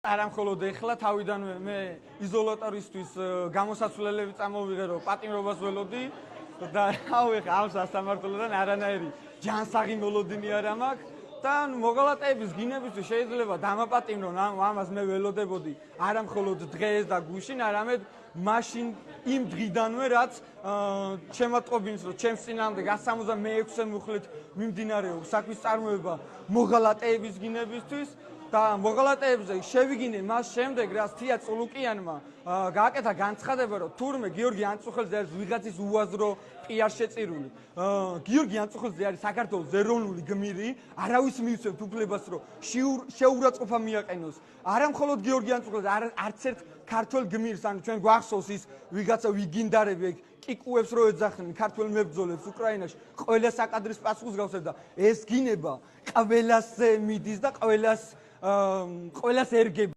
არა მხოლოდ ეხლა თავიდანვე მე იზოლატორისთვის გამოსაცვლელები წამოვიღე რომ პატიმრობას ველოდი და რავი ხა ამ სასამართლოდან არანაირი ჯანსაღი მოლოდინი არ მაქვს და მოღალატეების გინებისთვის შეიძლება დამაპატიმრონ ამას მე ველოდებოდი არა მხოლოდ დღეს და გუშინ არამედ მაშინ იმ დღიდანვე რაც შემატყობინს რომ ჩემს წინააღმდეგ 166-ე მუხლით მიმდინარეობს საქმის წარმოება მოღალატეების გინებისთვის და მოღალატეებზე შევიგინე მას შემდეგ რაც თია წულუკიანმა გააკეთა განცხადება რომ თურმე გიორგი ანწუხელზე არის ვიღაცის უაზრო პიარ შეწირული გიორგი ანწუხელზე არის საქართველოს ეროვნული გმირი არავის მიუწევთ უფლებას რომ შეურაცხყოფა მიაყენოს არა მხოლოდ გიორგი ანწუხელზე არც ერთ ქართველ გმირს ანუ ჩვენ გვახსოვს ის ვიღაცა ვიგინდარები კიკუებს რო ეძახდნენ ქართველ მებრძოლებს უკრაინაში ყველა საკადრის პასუხს გავსებდა ეს გინება ყველასზე მიდის და ყველას ერგება